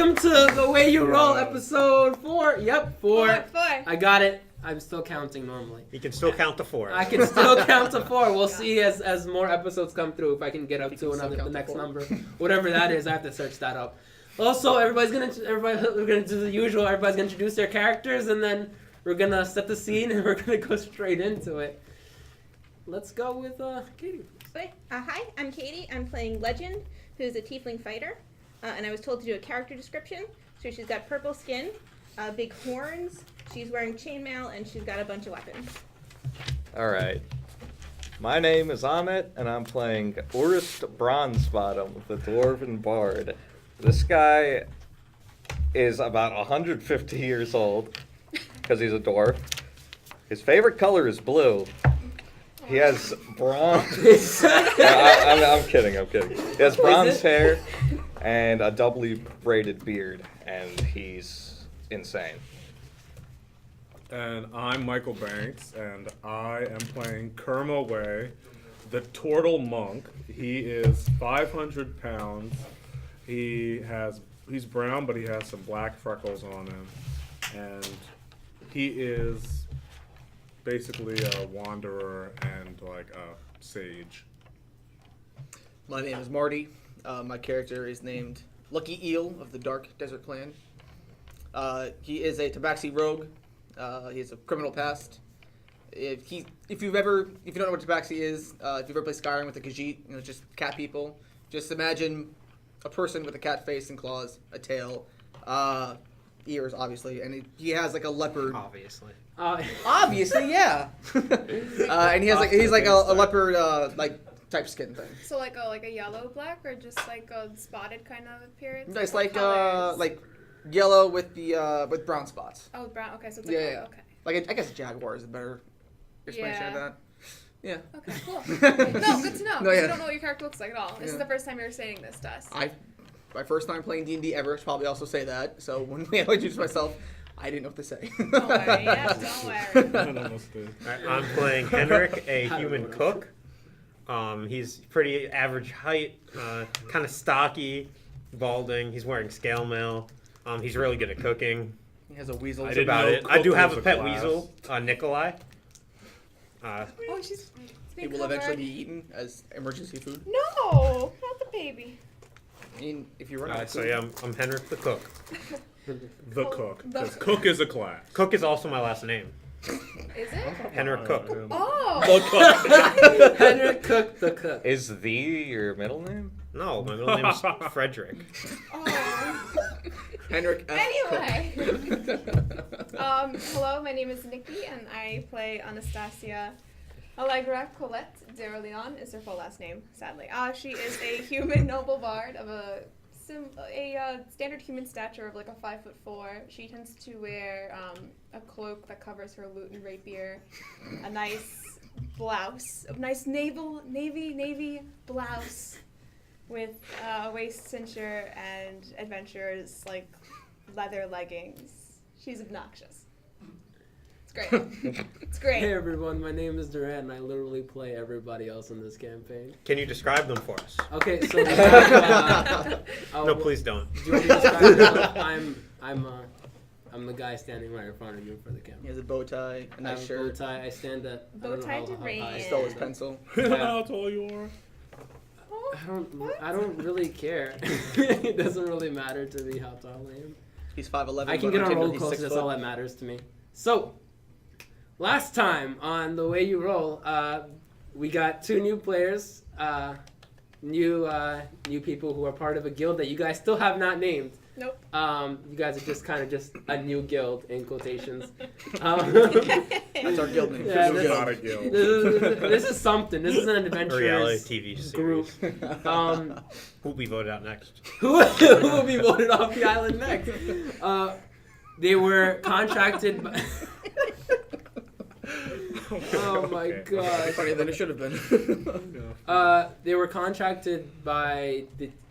Welcome to The Way You Roll, episode 4. Yep, 4. I got it. I'm still counting normally. You can still count to 4. I can still count to 4. We'll see as more episodes come through if I can get up to the next number. Whatever that is, I have to search that up. Also, we're gonna do the usual. Everybody's gonna introduce their characters, and then we're gonna set the scene, and we're gonna go straight into it. Let's go with Katie. Hi, I'm Katie. I'm playing Legend, who's a tiefling fighter, and I was told to do a character description. So she's got purple skin, big horns. She's wearing chainmail, and she's got a bunch of weapons. All right. My name is Amit, and I'm playing Orist Bronzebottom, the Dwarven Bard. This guy is about 150 years old, because he's a dwarf. His favorite color is blue. He has bronze... I'm kidding. He has bronze hair and a doubly braided beard, and he's insane. And I'm Michael Banks, and I am playing Kerma Way, the Turtle Monk. He is 500 pounds. He's brown, but he has some black freckles on him. And he is basically a wanderer and like a sage. My name is Marty. My character is named Lucky Eel of the Dark Desert Clan. He is a Tabaxi rogue. He has a criminal past. If you don't know what Tabaxi is, if you've ever played Skyrim with the Khajiit, just cat people, just imagine a person with a cat face and claws, a tail, ears, obviously, and he has like a leopard. Obviously. Obviously, yeah. And he's like a leopard type skin thing. So like a yellow black or just like a spotted kind of appearance? It's like yellow with brown spots. Oh, brown. Okay, so it's like yeah. Okay. Like I guess jaguar is a better explanation of that. Yeah. Okay, cool. No, good to know. No, yeah. You don't know what your character looks like at all. This is the first time you're saying this to us. My first time playing D&D ever, I should probably also say that. So when I introduced myself, I didn't know what to say. Don't worry. Yeah, don't worry. None of us did. I'm playing Henrik, a human cook. He's pretty average height, kind of stocky, balding. He's wearing scale mail. He's really good at cooking. He has a weasel. That's about it. I do have a pet weasel, Nikolai. She's He will eventually be eaten as emergency food. No, not the baby. I mean, if you run out of So food. yeah, I'm Henrik the cook. The cook. Because cook is a class. Cook is also my last name. Is it? Henrik Cook. Oh. The cook. Henrik Cook, the cook. Is your middle name? No, my middle name is Frederick. Oh. Henrik F. Anyway. Hello, my name is Nikki, and I play Anastasia Allegra Colette de Leon is her full last name, sadly. She is a human noble bard of a standard human stature of like a 5'4". She tends to wear a cloak that covers her lute and rapier, a nice blouse, a nice navy blouse with a waist cincher and adventurers like leather leggings. She's obnoxious. It's great. It's great. Hey everyone, my name is Durant, and I literally play everybody else in this campaign. Can you describe them for us? Okay, so we have, No, please don't. Do you want me to describe I'm the guy standing right in front of you for the camera. He has a bow tie, a I nice have shirt. a bow tie. I stand at Bow tie to rain. I stole his pencil. How tall you are? I don't really care. It doesn't really matter to me how tall I am. He's 5'11". I can get on roll calls. That's all that matters to me. So, last time on The Way You Roll, we got 2 new players, new people who are part of a guild that you guys still have not named. Nope. You guys are just a new guild in quotations. That's our guild name. Yeah, This is not a guild. This is something. This is an A reality adventurous TV group. series. Who'll be voted out next? Who will be voted off the island next? They were contracted by... Oh my god. Funnier than it should have been. They were contracted by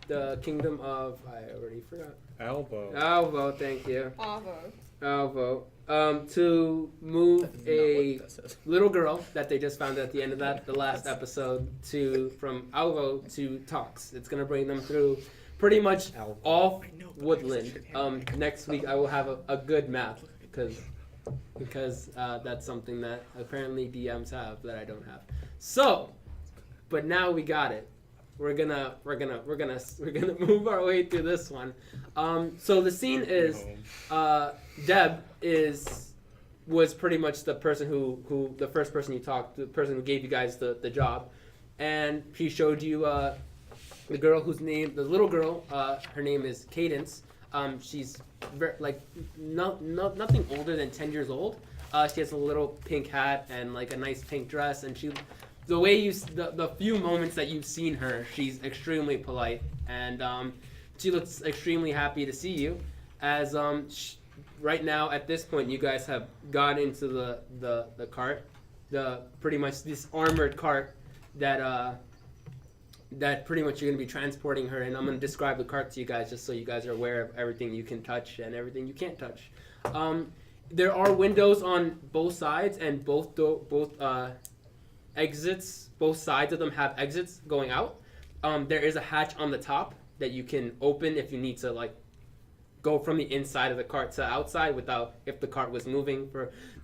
the kingdom of... I already forgot. Alvo, thank you. Alvo. To move a little girl that they just found at the end of the last episode from Alvo to Taux. It's going to bring them through pretty much all woodland. Next week I will have a good map because that's something that apparently DMs have that I don't have. So, but now we got it. We're gonna move our way through this one. So the scene is Deb was pretty much the person who the first person you talked, the person who gave you guys the job, and she showed you the girl the little girl, her name is Cadence. She's nothing older than 10 years old. She has a little pink hat and like a nice pink dress, and the way the few moments that you've seen her, she's extremely polite, and she looks extremely happy to see you. As right now at this point, you guys have got into the cart, pretty much this armored cart that pretty much you're going to be transporting her, and I'm going to describe the cart to you guys just so you guys are aware of everything you can touch and everything you can't touch. There are windows on both sides, and both exits, both sides of them have exits going out. There is a hatch on the top that you can open if you need to like go from the inside of the cart to outside if the cart was moving.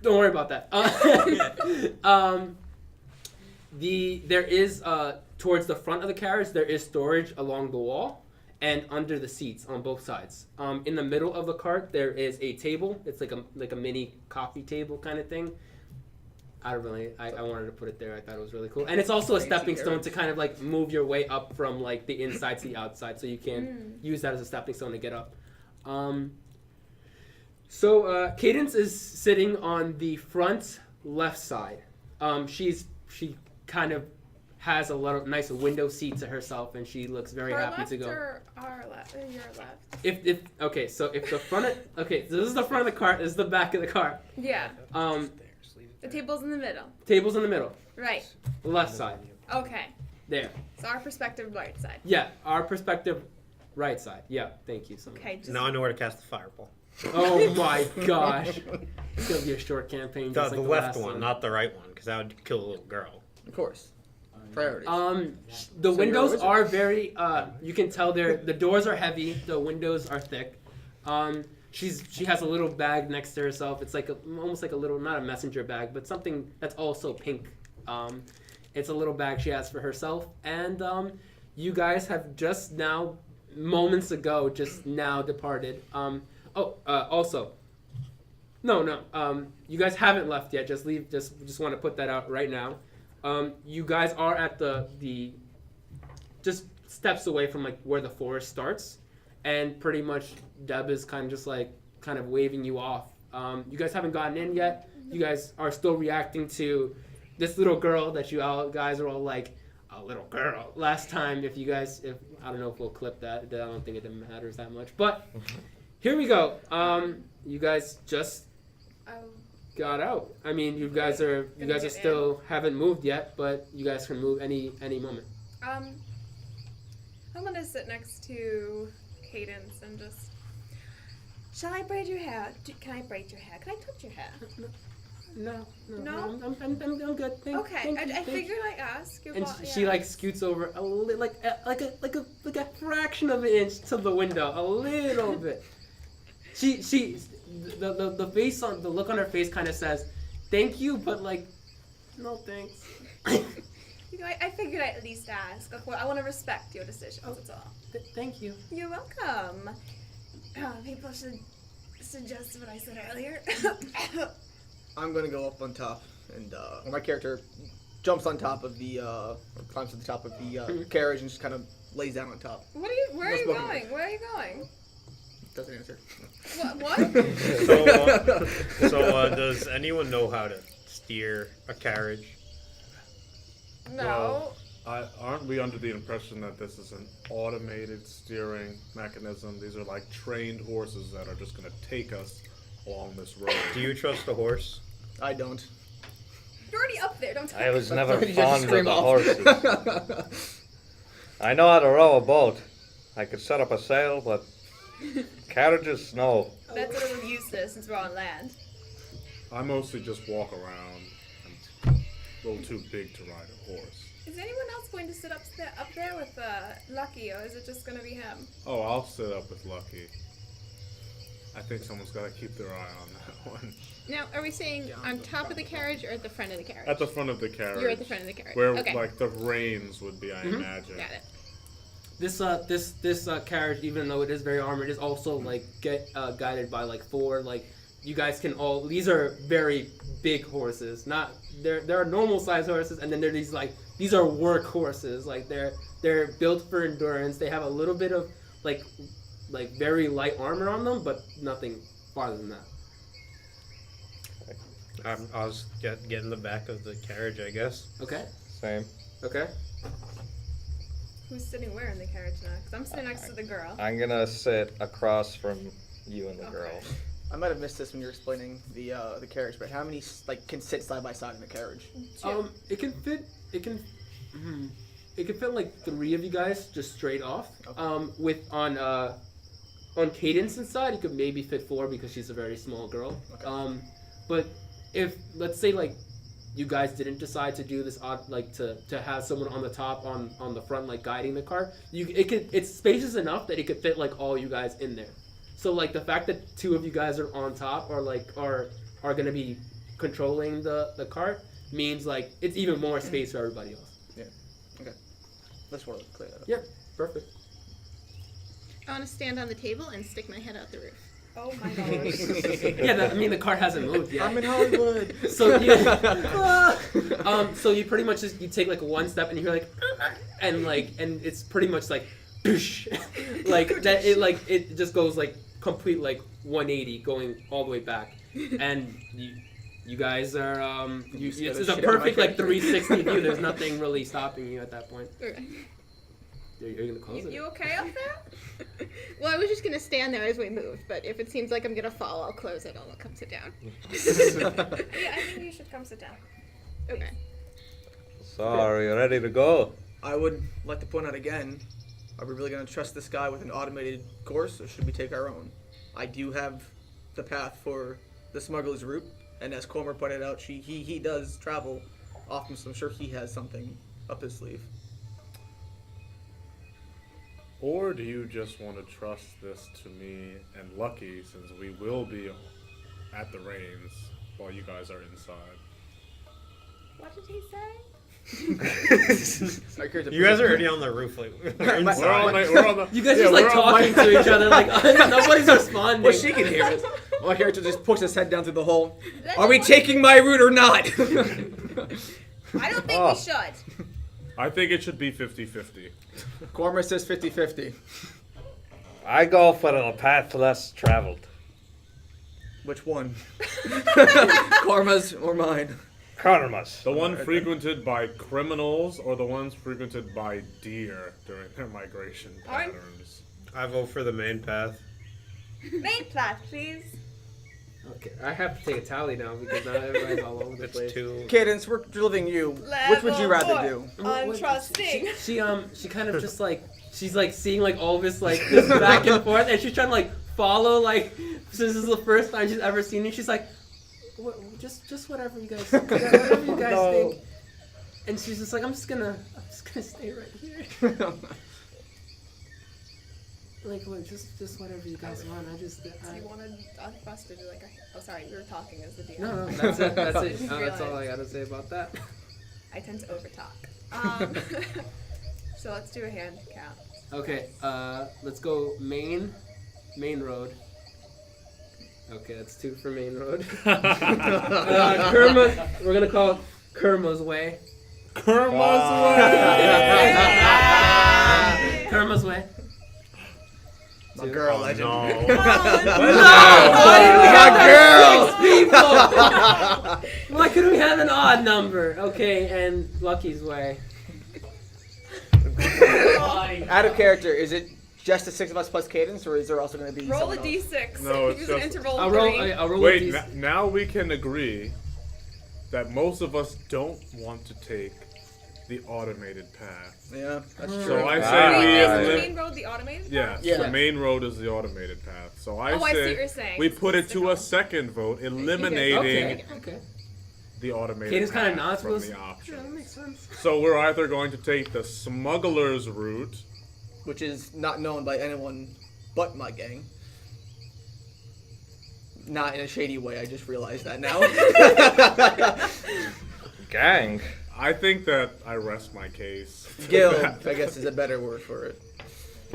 Don't worry about that. There is towards the front of the carriage there is storage along the wall and under the seats on both sides. In the middle of the cart there is a table. It's like a mini coffee table kind of thing. I wanted to put it there. I thought it was really cool. And it's also a stepping stone to kind of like move your way up from like the inside to the outside, so you can use that as a stepping stone to get up. So Cadence is sitting on the front left side. She kind of has a lot of nice window seat to herself, and she looks very happy to go. Or our left, or your left. If so the front so this is the front of the cart, this is the back of the cart. Yeah. The table's in the middle. Table's in the middle. Right. Left side. Okay. There. So our perspective, right side. Yeah, our perspective, right side. Yeah, thank you so much. Okay. Now I know where to cast the fireball. Oh my gosh. It's going to be a short campaign. The left one, not the right one, because that would kill a little girl. Of course. Priorities. The windows are very, you can tell the doors are heavy, the windows are thick. She has a little bag next to herself. It's like almost like a little, not a messenger bag, but something that's also pink. It's a little bag she has for herself. And you guys have just now, moments ago, just now departed. Also, no. You guys haven't left yet. Just leave. Just want to put that out right now. You guys are at the just steps away from like where the forest starts. And pretty much Deb is kind of waving you off. You guys haven't gotten in yet. You guys are still reacting to this little girl that you all guys are all like, a little girl. Last time, if I don't know if we'll clip that. I don't think it matters that much. But here we go. You guys just got out. I mean, you guys are still haven't moved yet, but you guys can move any moment. I'm gonna sit next to Cadence and just. Shall I braid your hair? Can I braid your hair? Can I touch your hair? No. No? I'm good. Okay, I figured I'd ask. And she like scoots over a little, like a fraction of an inch to the window, a little bit. The face on the look on her face kind of says, "Thank you," but like, no thanks. I figured I'd at least ask. I want to respect your decisions. That's all. Thank you. You're welcome. People should suggest what I said earlier. I'm gonna go up on top, and my character jumps on top of the, or climbs to the top of the carriage and just kind of lays down on top. Where are you going? Where are you going? Doesn't answer. What? So does anyone know how to steer a carriage? No. Well, aren't we under the impression that this is an automated steering mechanism? These are like trained horses that are just going to take us along this road. Do you trust a horse? I don't. You're already up there. Don't. I was never You just fond of scream the off. horses. I know how to row a boat. I could set up a sail, but carriages, no. That's a little useless since we're on land. I mostly just walk around. I'm a little too big to ride a horse. Is anyone else going to sit up there with Lucky, or is it just going to be him? Oh, I'll sit up with Lucky. I think someone's got to keep their eye on that one. Now, are we saying on top of the carriage or at the front of the carriage? At the front of the carriage. You're at the front of the carriage. Where Okay. like the reins would be, I imagine. Got it. This carriage, even though it is very armored, is also like guided by like 4 like you guys can all. These are very big horses. Not there are normal sized horses, and then there are these are work horses. Like they're built for endurance. They have a little bit of like very light armor on them, but nothing farther than that. I'll just get in the back of the carriage, I guess. Okay. Same. Okay. Who's sitting where in the carriage now? Because I'm sitting next to the girl. I'm gonna sit across from you and the girl. I might have missed this when you were explaining the carriage, but how many can sit side by side in the carriage? It can fit like 3 of you guys just straight off. Okay. With on Cadence inside, you could maybe fit 4 because she's a very small girl. Okay. But if let's say like you guys didn't decide to do this odd to have someone on the top on the front like guiding the car, it's spacious enough that it could fit like all you guys in there. So like the fact that 2 of you guys are on top are gonna be controlling the cart means like it's even more space for everybody else. Yeah. Okay. Let's clear that up. Yeah, perfect. I want to stand on the table and stick my head out the roof. Oh my gosh. Yeah, the cart hasn't moved yet. I'm in Hollywood. So so you pretty much just you take like 1 step and you're like, and it's pretty much like, like that. It just goes like complete like 180 going all the way back, and you guys are it's a perfect like 360 view. There's nothing really stopping you at that point. Okay. You're gonna close it. You okay up there? Well, I was just gonna stand there as we moved, but if it seems like I'm gonna fall, I'll close it. I'll come sit down. Yeah, I think you should come sit down. Okay. So, are you ready to go? I would like to point out again, are we really going to trust this guy with an automated course, or should we take our own? I do have the path for the smuggler's route, and as Cormer pointed out, he does travel often, so I'm sure he has something up his sleeve. Or do you just want to trust this to me and Lucky, since we will be at the reins while you guys are inside? What did he say? You guys are already on the roof, like we're inside. We're on the, You guys just like talking to each other, like nobody's responding. Well, she can hear it. My character just puts his head down through the hole. Are we taking my route or not? I don't think we should. I think it should be 50-50. Cormer says 50-50. I go for the path less traveled. Which one? Cormer's or mine? Karmas. The one frequented by criminals or the ones frequented by deer during their migration patterns? I vote for the main path. Main path, please. Okay, I have to take a tally now because now everybody's all over the place. It's 2. Cadence, we're living you. Which would you rather do? Untrusting. She kind of just like she's like seeing like all this like this back and forth, and she's trying to like follow like since this is the first time she's ever seen it. She's like, just whatever you guys think. And she's just like, I'm just gonna stay right here. Like, what, just whatever you guys want. Do you want us to do like a... Oh, sorry, you were talking as the DM. No, that's it. That's it. That's all I gotta say about that. I tend to overtalk. So let's do a hand count. Okay, let's go main road. Okay, that's 2 for main road. Kerma, we're gonna call it Kerma's way. Kerma's Kerma's way. My girl, legend. No. Why did we have that 6 people? Why couldn't we have an odd number? Okay, and Lucky's way. Out of character, is it just the 6 of us plus Cadence, or is there also going to be Roll a someone else? d6. No, it's Use an just- interval I'll of roll. 3. I'll roll Wait, these. now we can agree that most of us don't want to take the automated path. Yeah, that's true. So I Wait, say is we the eliminate. main road the automated? Yes, Yeah. the main road is the automated path. So I Oh, I see what say you're saying. we It's put it just to a a go. second vote, eliminating Okay. the the automated Cadence kind of path nods. from Goes, the yeah, that options. makes sense. So we're either going to take the smuggler's route. Which is not known by anyone but my gang. Not in a shady way, I just realized that now. Gang. I think that I rest my case. Guild, I guess, is a better word for it.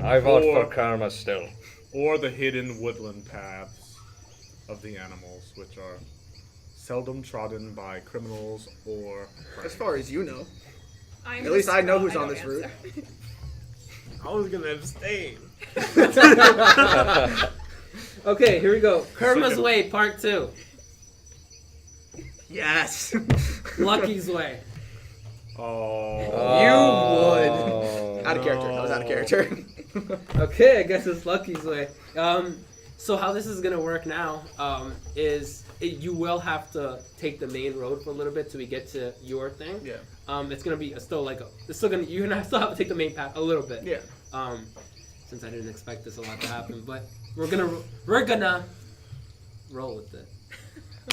I vote Or- for karma still. Or the hidden woodland paths of the animals, which are seldom trodden by criminals or As far as you know. I'm At least just- I know well, who's on don't this route. answer. I was gonna abstain. Okay, here we go. Kerma's Second. Way, part 2. Yes! Lucky's Way. Oh. You would. Out of character. I was out of character. Okay, I guess it's Lucky's Way. So how this is gonna work now is you will have to take the main road for a little bit till we get to your thing. Yeah. It's gonna be you're gonna still have to take the main path a little bit. Yeah. Since I didn't expect this a lot to happen, but we're gonna roll with it.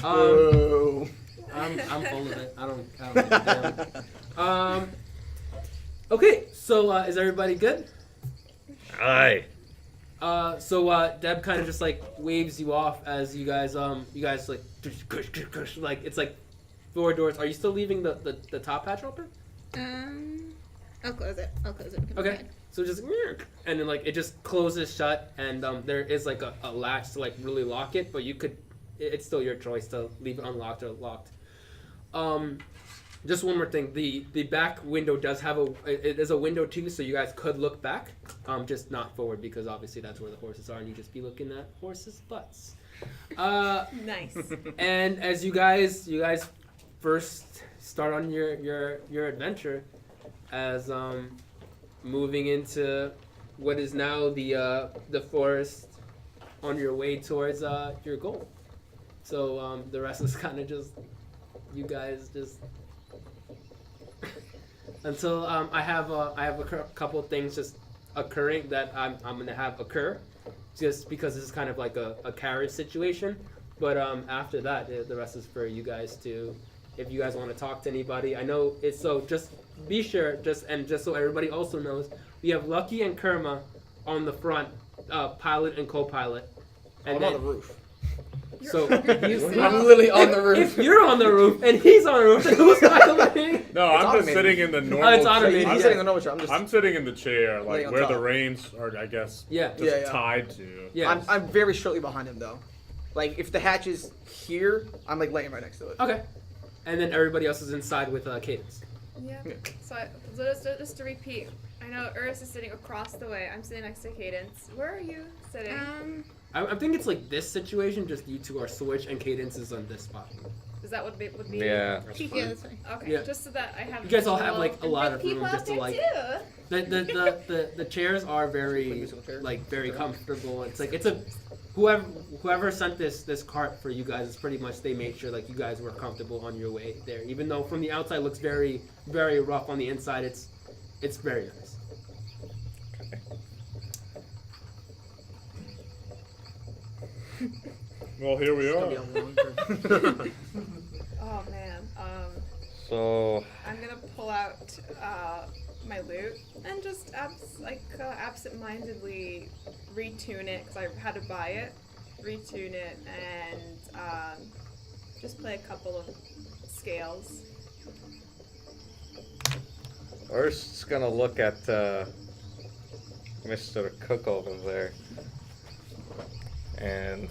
Oh. I'm full of it. I don't give a damn. Okay, so is everybody good? Aye. So Deb kind of just like waves you off as you guys like it's like 4 doors. Are you still leaving the top hatch open? I'll close it. Okay. So just and then like it just closes shut, and there is like a latch to like really lock it, but you could. It's still your choice to leave it unlocked or locked. Just one more thing. The back window does have it is a window too, so you guys could look back. Just not forward because obviously that's where the horses are, and you just be looking at horses' butts. Nice. And as you guys first start on your adventure, as moving into what is now the forest on your way towards your goal. So the rest is kind of just you guys just until I have a couple things just occurring that I'm gonna have occur, just because this is kind of like a carriage situation. But after that, the rest is for you guys to, if you guys want to talk to anybody. I know it's so. Just be sure, just so everybody also knows, we have Lucky and Kerma on the front, pilot and co-pilot, and I'm on the roof. So I'm literally on the roof. if you're on the roof and he's on the roof, then who's piloting? No, It's I'm just automated. sitting in the normal. it's automated, He's yeah. sitting in the normal chair. I'm just. I'm sitting in the chair, Laying like on where the top. reins are, I guess, Yeah. just Yeah, yeah. tied to. Yeah. I'm very shortly behind him though. Like if the hatch is here, I'm like laying right next to it. Okay. And then everybody else is inside with Cadence. Yeah. Yeah. So just to repeat, I know Urs is sitting across the way. I'm sitting next to Cadence. Where are you sitting? I think it's like this situation, just you two are switched and Cadence is on this spot. Is that what would be? Yeah. Yeah, that's fine. Okay. Yeah. Just so that I have. You guys all have visual- like a lot of People room out just to there like. too. The chairs are very musical chairs? like very comfortable. It's like it's a whoever sent this cart for you guys is pretty much they made sure like you guys were comfortable on your way there. Even though from the outside it looks very very rough, on the inside it's very nice. Well, here we It's gonna are. be a long term. Oh man. So I'm gonna pull out my loot and just absent-mindedly retune it because I had to buy it. Retune it and just play a couple of scales. Urst's gonna look at Mr. Cook over there, and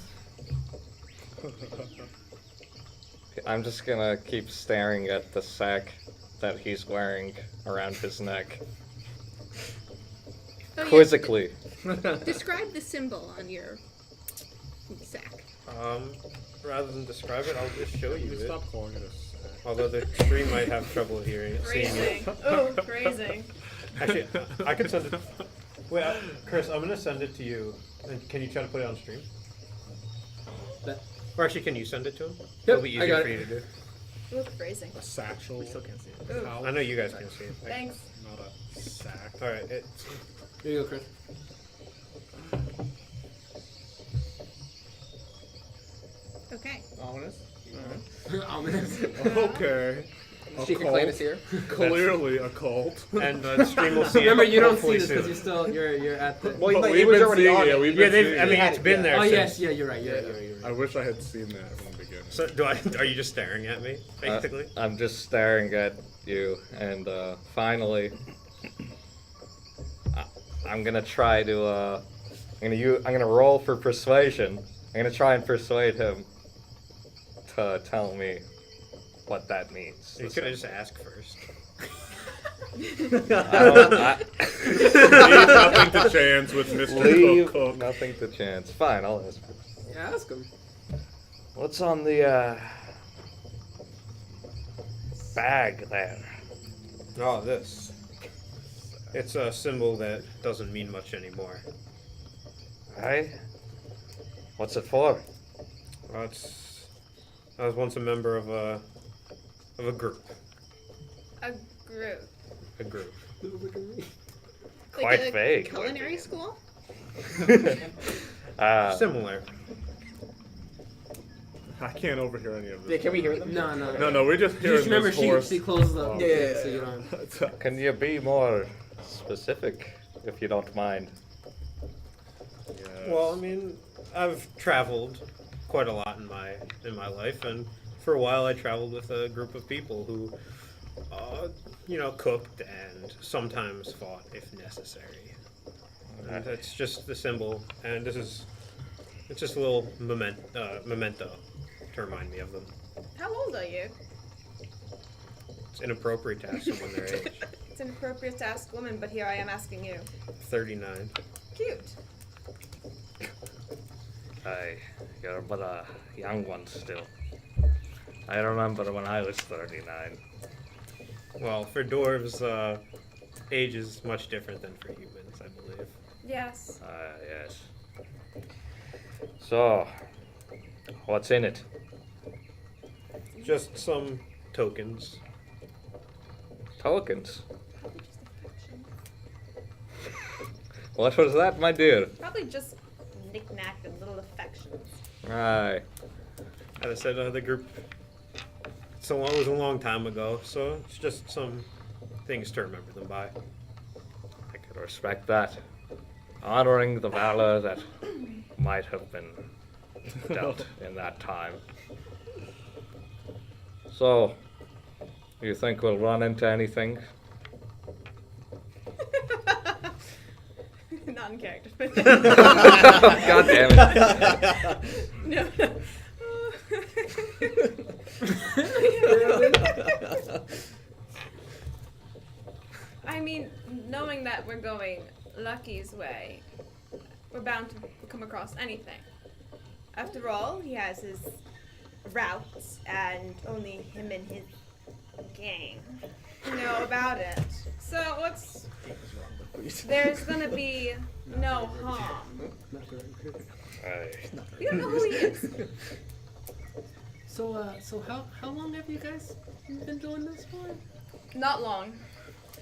I'm just gonna keep staring at the sack that he's wearing around his neck, Oh, yeah. quizzically. Describe the symbol on your sack. Rather than describe it, I'll just show you Just it. stop calling it a sack. Although the stream might have trouble hearing, seeing it. Phrasing. Oh, phrasing. Actually, I can send it. Wait, Chris, I'm gonna send it to you. And can you try to put it on stream? That- Or actually, can you send it to him? Yep, It'll be I easier got for it. you to do. Ooh, phrasing. A satchel. We still can't see it. Ooh, How- I know you guys can see it. thanks. Not a sack. All right. Here you go, Chris. Okay. Ominous. Ominous. Okay. A Secret clan is cult. here. Clearly a cult. And the stream will see it. Remember, you don't see hopefully this because soon. you're at the. Well, But he we've was been already seeing on it. it. We've Yeah, been seeing I mean, it. it's been there. Oh since. yes, yeah, you're right. You're right. I wish I had seen that from the beginning. So are you just staring at me, basically? I'm just staring at you, and finally, I'm gonna try to. I'm gonna roll for persuasion. I'm gonna try and persuade him to tell me what that means. You could have just asked first. Leave Leave nothing to chance with Mr. Cook. nothing to chance. Fine, I'll ask. Yeah, ask him. What's on the bag there? Oh, this. It's a symbol that doesn't mean much anymore. Right? What's it for? I was once a member of a group. A group. A group. Quite like a vague. Culinary school? Similar. I can't overhear any of Yeah, this. can we hear them? No. No, we just hear Just remember, this horse. she closed the. Yeah. So you don't. Can you be more specific, if you don't mind? Yes. Well, I mean, I've traveled quite a lot in my life, and for a while I traveled with a group of people who, cooked and sometimes fought if necessary. And that's just the symbol, and it's just a little memento to remind me of them. How old are you? It's inappropriate to ask someone their age. It's inappropriate to ask women, but here I am asking you. 39. Cute. You're but a young one still. I remember when I was 39. Well, for dwarves, age is much different than for humans, I believe. Yes. Yes. So, what's in it? Just some tokens. Tokens. What was that, my dear? Probably just knick-knack and little affections. Aye. As I said, the group. It was a long time ago, so it's just some things to remember them by. I could respect that. Honoring the valor that might have been dealt in that time. So, you think we'll run into anything? Not in character. God damn it. No. I mean, knowing that we're going Lucky's way, we're bound to come across anything. After all, he has his routes, and only him and his gang know about it. So there's gonna be no harm. Aye. We don't know who he is. So how long have you guys been doing this for? Not long.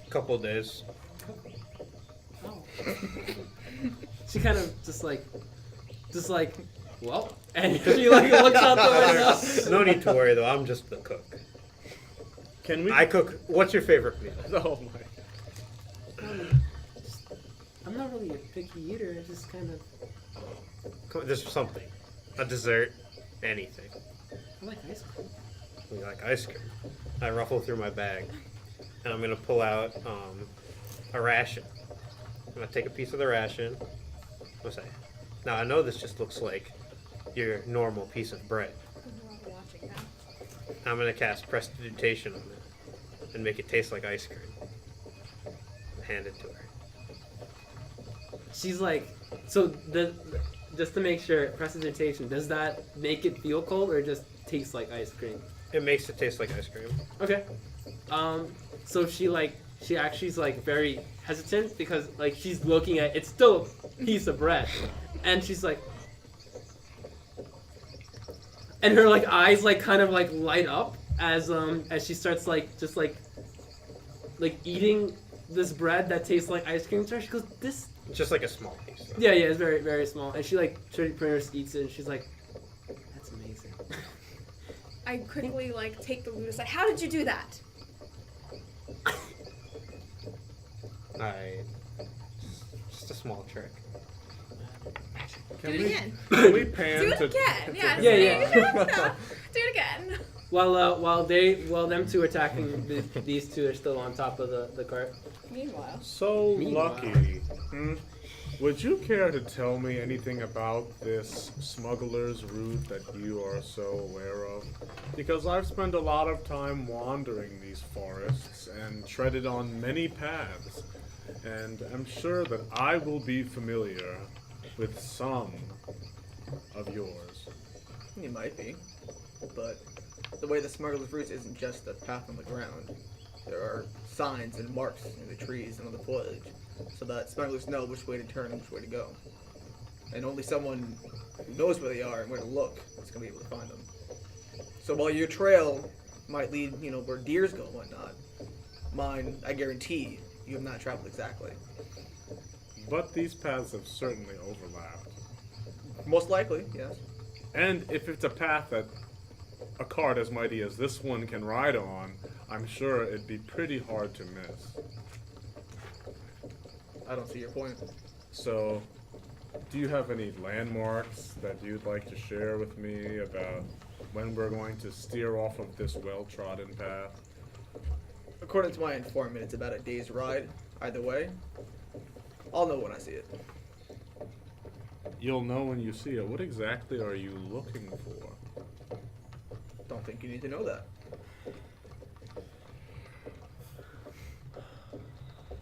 Couple days. Oh. She kind of just like, well, and she like looks out the window. No need to worry though. I'm just the cook. Can we? I cook. What's your favorite meal? Oh my. I'm not really a picky eater. I just kind of There's something. A dessert. Anything. I like ice cream. You like ice cream? I ruffle through my bag, and I'm gonna pull out a ration. I'm gonna take a piece of the ration. What's that? Now I know this just looks like your normal piece of bread. Watching now. I'm gonna cast prestidigitation on it and make it taste like ice cream. Hand it to her. She's like, so just to make sure, prestidigitation, does that make it feel cold or just taste like ice cream? It makes it taste like ice cream. Okay. So she actually is like very hesitant because like she's looking at it's still a piece of bread, and she's like, and her like eyes like kind of like light up as she starts like just like eating this bread that tastes like ice cream to her. She goes, this. It's just like a small piece. Though. Yeah, it's very, very small. And she like pretty much eats it and she's like, that's amazing. I quickly like take the loot aside. How did you do that? Just a small trick. Do it again. Can we pan Do it to again. Yeah. Yeah. Do it again. While them two attacking these two are still on top of the cart. Meanwhile. So Meanwhile. Lucky, would you care to tell me anything about this smuggler's route that you are so aware of? Because I've spent a lot of time wandering these forests and treaded on many paths, and I'm sure that I will be familiar with some of yours. You might be, but the way the smuggler's route isn't just a path on the ground. There are signs and marks in the trees and on the foliage, so that smugglers know which way to turn and which way to go. And only someone who knows where they are and where to look is going to be able to find them. So while your trail might lead, where deers go and whatnot, mine, I guarantee, you have not traveled exactly. But these paths have certainly overlapped. Most likely, yes. And if it's a path that a cart as mighty as this one can ride on, I'm sure it'd be pretty hard to miss. I don't see your point. So, do you have any landmarks that you'd like to share with me about when we're going to steer off of this well-trodden path? According to my informant, it's about a day's ride either way. I'll know when I see it. You'll know when you see it. What exactly are you looking for? Don't think you need to know that.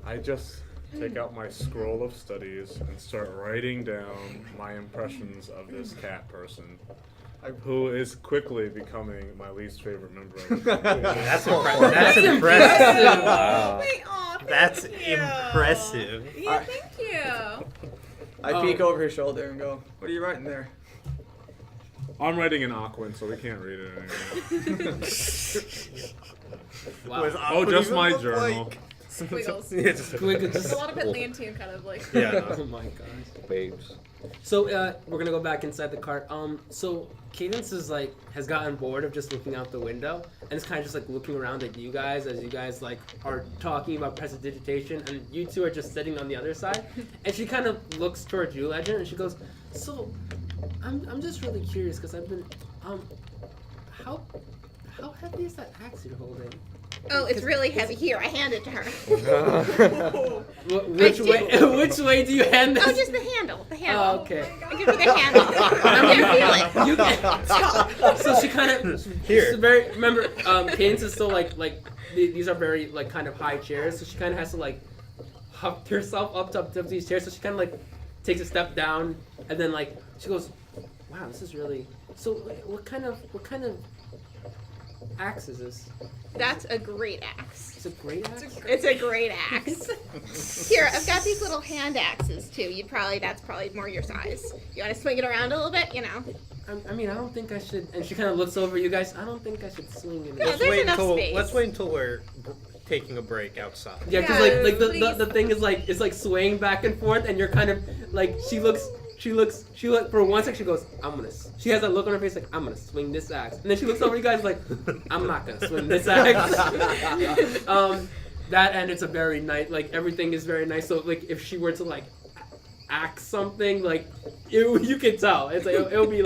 I just take out my scroll of studies and start writing down my impressions of this cat person, who is quickly becoming my least favorite member of the group. That's impressive. That's impressive. Wow. Wait, aw, thank That's you. impressive. Yeah, thank you. I peek over his shoulder and go, "What are you writing there?" I'm writing in Aquan, so we can't read it anymore. Wow. Was Oh, Aqua just even my look journal. like? Squiggles. Yeah, just- We could just- A lot of Atlantean kind of like. Yeah. Oh my gosh. Babes. So we're gonna go back inside the cart. So Cadence is has gotten bored of just looking out the window and is kind of just looking around at you guys as you guys are talking about prestidigitation, and you two are just sitting on the other side. And she kind of looks towards you, Legend, and she goes, "So, I'm just really curious because I've been how heavy is that axe you're holding?" Oh, it's really heavy. Here, I hand it to her. Which way do you hand this? Oh, just the handle. The handle. Oh, okay. I give you the handle. Here, feel it. You can, so she kind of Here. Remember, Cadence is still these are very kind of high chairs, so she kind of has to hop herself up to these chairs. So she kind of takes a step down, and then she goes, "Wow, this is really." So what kind of axe is this? That's a great axe. It's a great axe. It's a great axe. Here, I've got these little hand axes too. That's probably more your size. You want to swing it around a little bit, I mean, I don't think I should. And she kind of looks over you guys. I don't think I should swing it. No, there's enough space. Let's wait until we're taking a break outside. Yeah, because the thing is swaying back and forth, and you're kind of she looks for 1 second. She goes, she has that look on her face I'm gonna swing this axe, and then she looks over you guys I'm not gonna swing this axe. That, and it's a very nice, everything is very nice. So if she were to axe something, you can tell. It's it'll be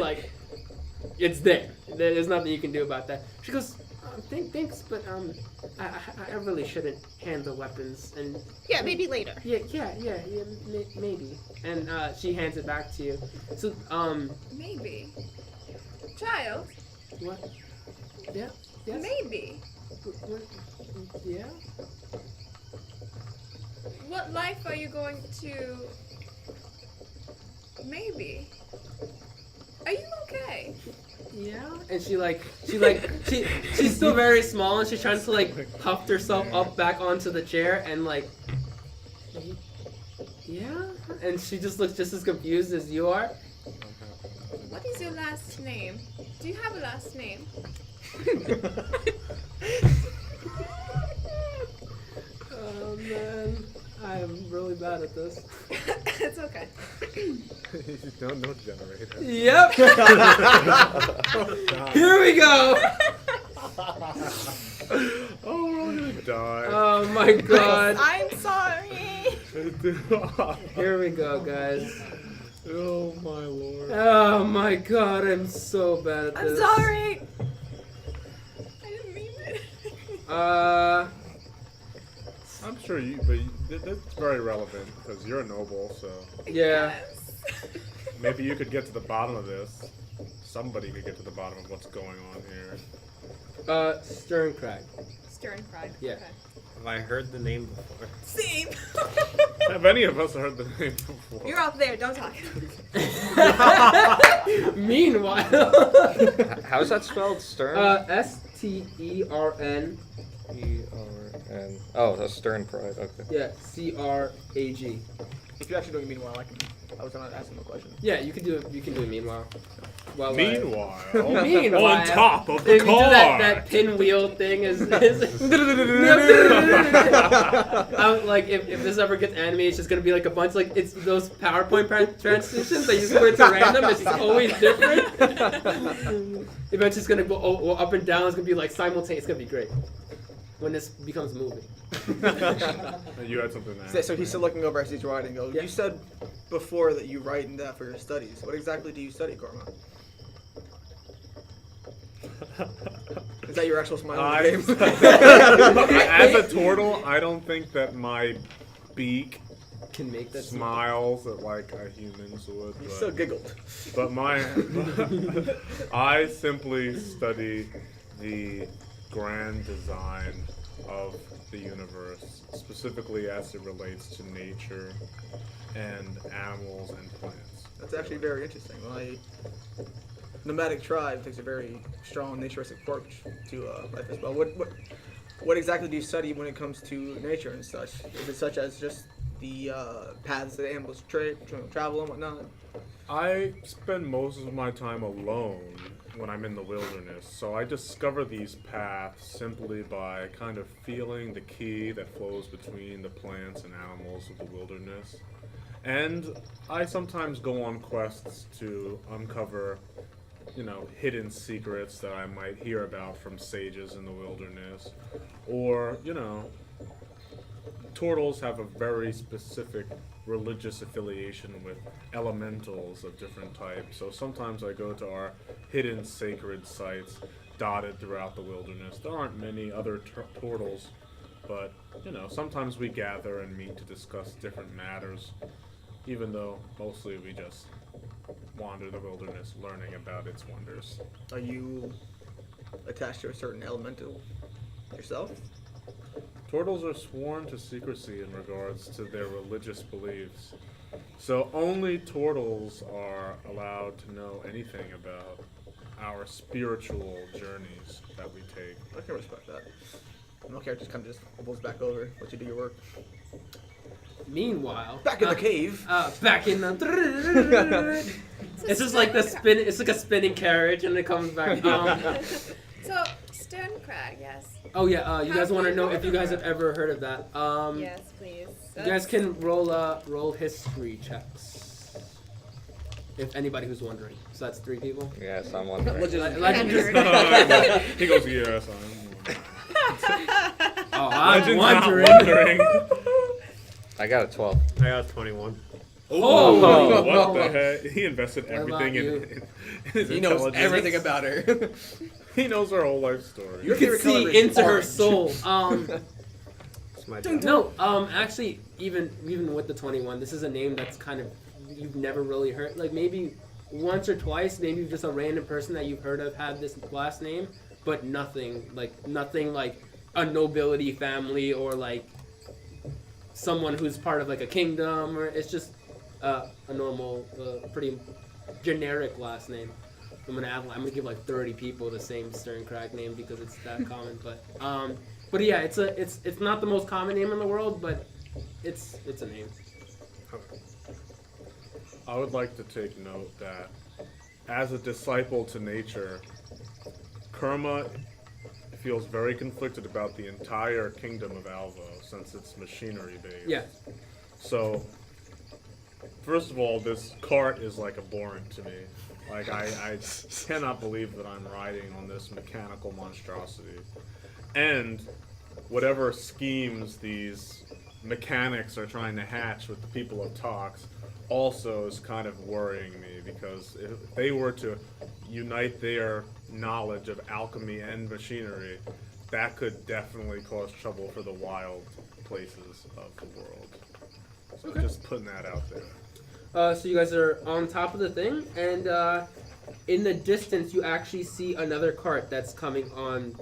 it's there. There's nothing you can do about that. She goes, thanks, but I really shouldn't handle weapons, and Yeah, maybe later. yeah, maybe. And she hands it back to you. So Maybe. Child. what? Yeah. Yes. Maybe. What? Yeah. What life are you going to? Maybe. Are you okay? Yeah. And she's still very small, and she's trying to puff herself up back onto the chair, and yeah. And she just looks just as confused as you are. What is your last name? Do you have a last name? Oh man, I am really bad at this. It's okay. No generator. Yep. Here we go. my god. I'm sorry. Here we go, guys. Oh my lord. Oh my god, I'm so bad at I'm this. sorry. I didn't mean it. I'm sure that's very relevant because you're a noble, so Yeah. Yes. maybe you could get to the bottom of this. Somebody could get to the bottom of what's going on here. Sterncrag. Stern cried. Yeah. Okay. Have I heard the name before? Same. Have any of us heard the name before? You're out there. Don't talk. Meanwhile. How's that spelled? Stern? Stern. E-R-N. Oh, that's Stern Pride. Okay. Yeah, Crag. If you're actually doing meanwhile, I was gonna ask him a question. Yeah, you can do it. You can do it meanwhile. While Meanwhile, Meanwhile, on top of the if you do car. that pinwheel thing is like if this ever gets animated, it's just gonna be like a bunch like it's those PowerPoint transitions that you just put it to random. It's just always different. Eventually, it's gonna go up and down. It's gonna be like simultaneous. It's gonna be great when this becomes a movie. You had something there. So he's still looking over as he's writing. Goes, Yeah. You said before that you write in that for your studies. What exactly do you study, Karma? Is that your actual smile name? As a turtle, I don't think that my beak Can make that smiles like a human's would. You still giggled. But I simply study the grand design of the universe, specifically as it relates to nature and animals and plants. That's actually very interesting. My nomadic tribe takes a very strong naturistic approach to life as well. What exactly do you study when it comes to nature and such? Is it such as just the paths that animals travel and whatnot? I spend most of my time alone when I'm in the wilderness, so I discover these paths simply by kind of feeling the ki that flows between the plants and animals of the wilderness. And I sometimes go on quests to uncover, hidden secrets that I might hear about from sages in the wilderness. Or, turtles have a very specific religious affiliation with elementals of different types. So sometimes I go to our hidden sacred sites dotted throughout the wilderness. There aren't many other turtles, but, sometimes we gather and meet to discuss different matters, even though mostly we just wander the wilderness learning about its wonders. Are you attached to a certain elemental yourself? Turtles are sworn to secrecy in regards to their religious beliefs. So only turtles are allowed to know anything about our spiritual journeys that we take. I can respect that. My character kind of just bubbles back over, let you do your work. Meanwhile, Back in the cave. Back in the. It's just like the spin. It's like a spinning carriage, and it comes back. So, Stern Crag, yes. Oh yeah. You guys Have want to we know heard if you of guys her? have ever heard of that? Yes, please. You guys can roll history checks. If anybody who's wondering. So that's 3 people. Yes, I'm wondering. Legend just. He goes, yes, Oh, I'm Legend's wondering. not wondering. I got a 12. I got 21. Oh, What the heck? He invested What about everything in his He knows intelligence. everything about her. He knows her whole life story. You can see into her soul. It's my job. No, actually, even with the 21, this is a name that's kind of you've never really heard. Like maybe once or twice, maybe just a random person that you've heard of had this last name, but nothing like a nobility family or like someone who's part of like a kingdom, or it's just a normal, pretty generic last name. I'm gonna give like 30 people the same Sterncrag name because it's that common. But yeah, it's not the most common name in the world, but it's a name. I would like to take note that as a disciple to nature, Kerma feels very conflicted about the entire kingdom of Alvo since it's machinery based. Yeah. So, first of all, this cart is like abhorrent to me. Like, I cannot believe that I'm riding on this mechanical monstrosity. And whatever schemes these mechanics are trying to hatch with the people of Taux also is kind of worrying me, because if they were to unite their knowledge of alchemy and machinery, that could definitely cause trouble for the wild places of the world. So just putting that out there. So you guys are on top of the thing, and in the distance you actually see another cart that's coming on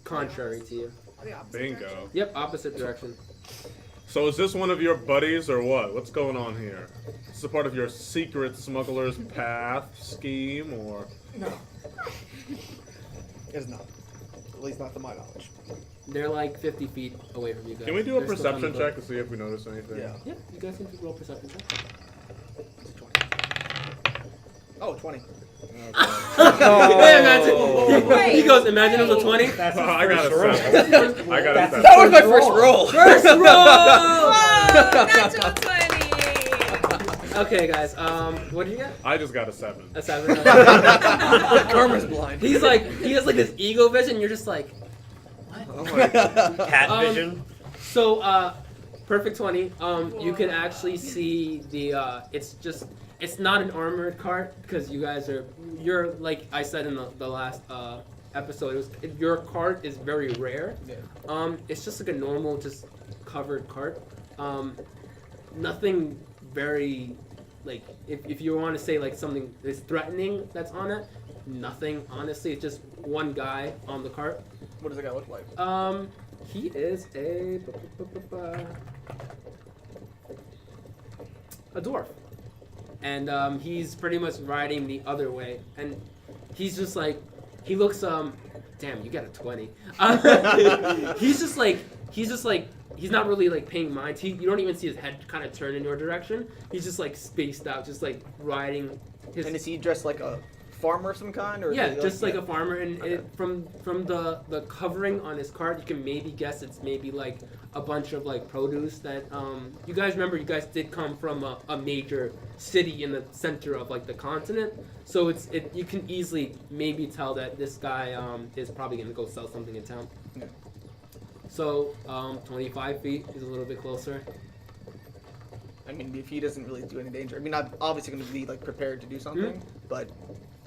contrary to you. The opposite Bingo. direction. Yep, opposite direction. So is this one of your buddies or what? What's going on here? Is this a part of your secret smuggler's path scheme, or? No. It's not. At least not to my knowledge. They're like 50 feet away from you guys. Can we do a They're still perception coming check to see if we notice anything? Yeah. Yeah, you guys can roll perception check. It's 20. Oh, 20. Hey, imagine. Wait, He goes, imagine it was a 20. That's I got a first 7. I got a 7. That was my first roll. First roll! Whoa, natural 20! Okay, guys. What did you get? I just got a 7. A 7. Karma's blind. He has like this ego vision. You're just like, Oh my God. Cat vision. so perfect 20. You can actually see the. It's not an armored cart, because you're like I said in the last episode. Your cart is very rare. Yeah. It's just like a normal, just covered cart. Nothing very, like, if you want to say like something is threatening that's on it, nothing. Honestly, it's just one guy on the cart. What does the guy look like? He is a dwarf, and he's pretty much riding the other way, and he's just like, he looks damn, you got a 20. He's just like he's not really like paying mind. You don't even see his head kind of turn in your direction. He's just like spaced out, just like riding his. And is he dressed like a farmer of some kind, or? Yeah, is he just like a farmer, and Okay. from the covering on his cart, you can maybe guess it's maybe like a bunch of like produce that you guys remember. You guys did come from a major city in the center of like the continent, so you can easily maybe tell that this guy is probably gonna go sell something in town. Yeah. So 25 feet is a little bit closer. I mean, if he doesn't really do any danger, I mean, I'm obviously going to be like prepared to do something, but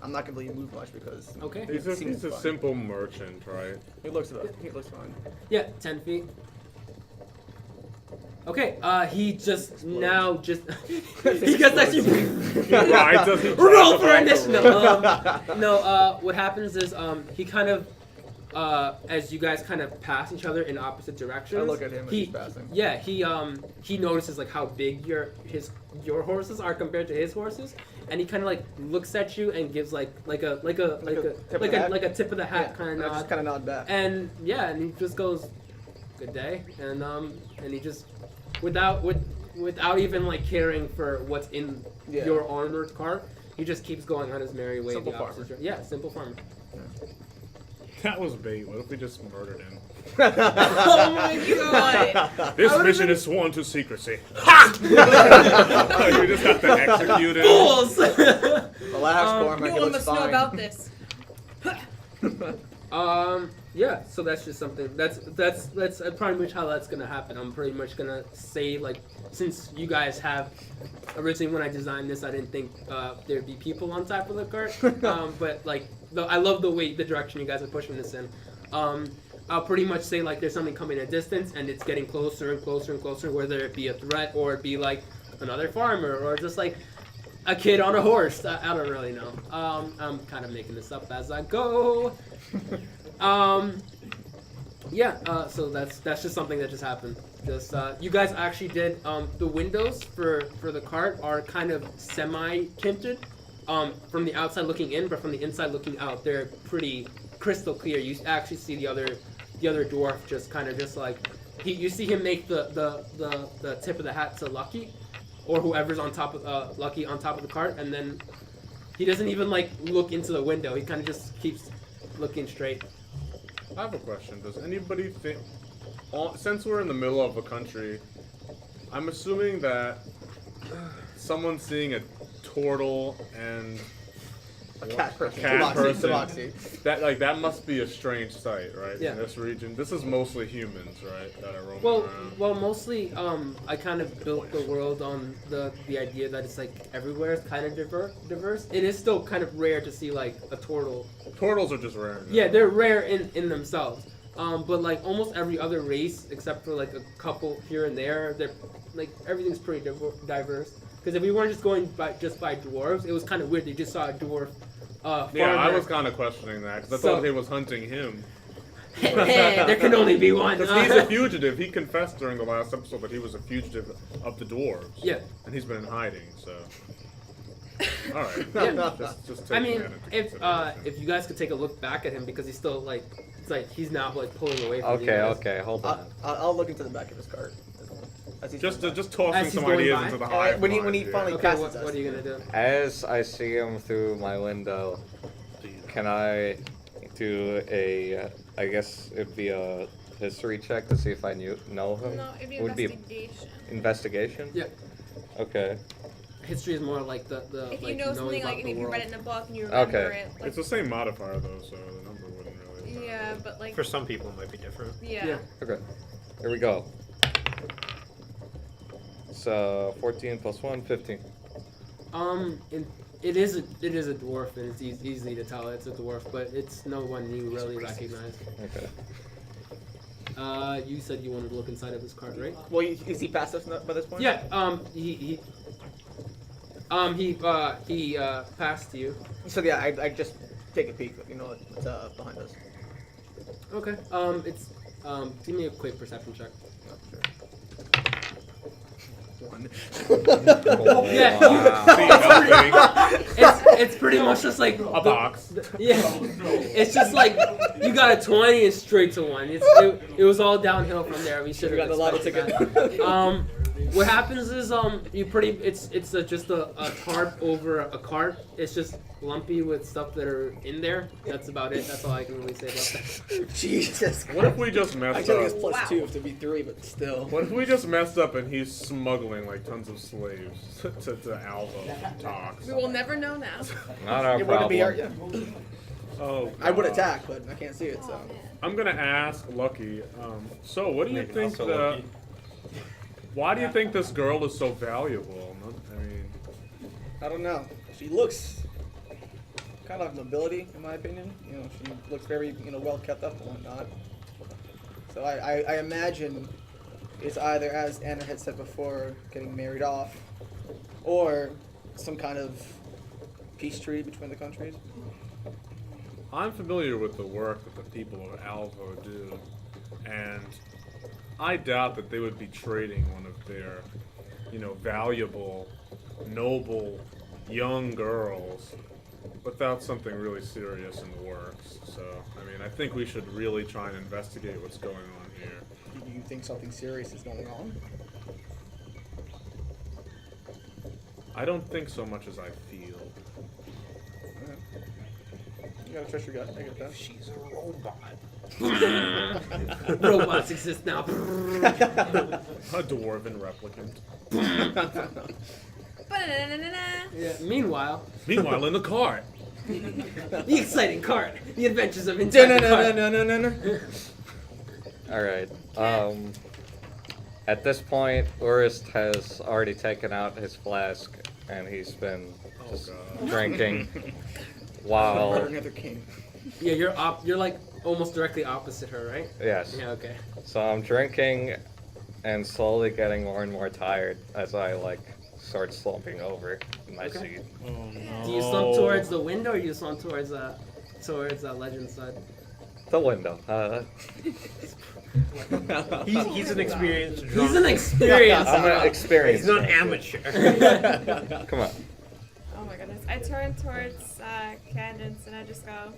I'm not going to really move much because Okay. He's seems a fine. simple merchant, right? He looks fine. Yeah, 10 feet. Okay, he just now just he gets actually Right, does he roll drive for off the initiative. road? No, what happens is he kind of as you guys kind of pass each other in opposite directions. I look at him as he's passing. Yeah, he notices like how big your horses are compared to his horses, and he kind of like looks at you and gives like a tip of the hat kind I of just nod. kind of nod back. And yeah, and he just goes, "Good day," and he just without even like caring for what's in Yeah. your armored cart, he just keeps going on his merry way. Simple the opposite farmer. dir- Yeah, simple farmer. That was bait. What if we just murdered him? Oh my god! This mission is sworn to secrecy. Ha! We just have to execute him. Fools! Relax, Cormac. No It one looks must know fine. about this. Yeah, so that's just something. That's pretty much how that's gonna happen. I'm pretty much gonna say, like, since you guys have originally when I designed this, I didn't think there'd be people on top of the cart. But like, I love the direction you guys are pushing this in. I'll pretty much say like there's something coming at a distance and it's getting closer and closer and closer, whether it be a threat or it be like another farmer or just like a kid on a horse. I don't really know. I'm kind of making this up as I go. So that's just something that just happened. Just you guys actually did the windows for the cart are kind of semi-tinted from the outside looking in, but from the inside looking out, they're pretty crystal clear. You actually see the other dwarf just kind of just like you see him make the tip of the hat to Lucky, or whoever's on top of Lucky on top of the cart, and then he doesn't even like look into the window. He kind of just keeps looking straight. I have a question. Does anybody think, since we're in the middle of a country, I'm assuming that someone seeing a turtle and A cat person. cat person. Tabaxi. That must be a strange sight, right? Yeah. In this region, this is mostly humans, right? That are roaming Well, around. mostly, I kind of built the world on the idea that it's like everywhere is kind of diverse. It is still kind of rare to see like a turtle. Turtles are just rare. Yeah, they're rare in themselves. But like almost every other race, except for like a couple here and there, they're like everything's pretty diverse. Because if we weren't just going by dwarves, it was kind of weird. They just saw a dwarf. Yeah, I farmer. was kind of questioning that because I So- thought he was hunting him. Hey, there can only be one. Because he's a fugitive. He confessed during the last episode that he was a fugitive of the dwarves. Yeah. And he's been in hiding, so. All right. Yeah. Just I taking mean, that into if consideration. you guys could take a look back at him because he's still like, it's like he's now like pulling away from you Okay, guys. okay, hold on. I'll look into the back of his cart. As he's Just going by. just tossing As he's some going ideas by? into the And hive when he mind, yeah. finally- Okay, passes what are you gonna do? As I see him through my window, can I do a, I guess it'd be a history check to see if I know him? No, it'd be Would be investigation. investigation? Yeah. Okay. History is more like the If like you know knowing something, about like the if you world. read it in a book and you remember Okay. it, like, It's the same modifier though, so the number wouldn't really. yeah, but like, For some people, it might be different. yeah. Yeah. Okay. Here we go. So 14 plus 1, 15. It is a dwarf and it's easy to tell it's a dwarf, but it's no one you really recognize. Okay. You said you wanted to look inside of his cart, right? Well, is he past us by this point? Yeah. He passed you. So yeah, I just take a peek. You know what's behind us. Okay. It's give me a quick perception check. One. Yeah. Wow. It's pretty much just like A box. Yeah, it's just like you got a 20 and straight to 1. It was all downhill from there. We should We have got the lotto ticket. What happens is it's just a tarp over a cart. It's just lumpy with stuff that are in there. That's about it. That's all I can really say about that. Jesus. What if we just I messed think it's up? plus Wow. 2 to be 3, but still. What if we just messed up and he's smuggling like tons of slaves to Alva talks? We will never know now. Not our It wouldn't be our, problem. yeah. Oh, I would God. attack, but I can't see it, so. I'm gonna ask Lucky. So, what do you Maybe think also the? Lucky. Why do you think this girl is so valuable? I mean, I don't know. She looks kind of nobility, in my opinion. You know, she looks very, well kept up and whatnot. So I imagine it's either, as Anna had said before, getting married off, or some kind of peace treaty between the countries. I'm familiar with the work that the people of Alva do, and I doubt that they would be trading one of their, valuable, noble, young girls without something really serious in the works. So, I think we should really try and investigate what's going on here. Do you think something serious is going on? I don't think so much as I feel. You gotta trust your gut. I get that. She's a robot. Robots exist now. A dwarven replicant. Ba-na-na-na-na. Yeah. Meanwhile, Meanwhile, in the cart. the exciting cart, the adventures of inside the cart. No. All right. At this point, Urist has already taken out his flask and he's been just drinking while. Another king. Yeah, you're like almost directly opposite her, right? Yes. Yeah. Okay. So I'm drinking and slowly getting more and more tired as I start slumping over in my seat. Oh, no. Do you slump towards the window, or do you slump towards Legend's side? The window. He's an experienced drunk. He's an experienced. I'm an experienced. He's not drunk. amateur. Come on. Oh my goodness. I turn towards Candace and I just go,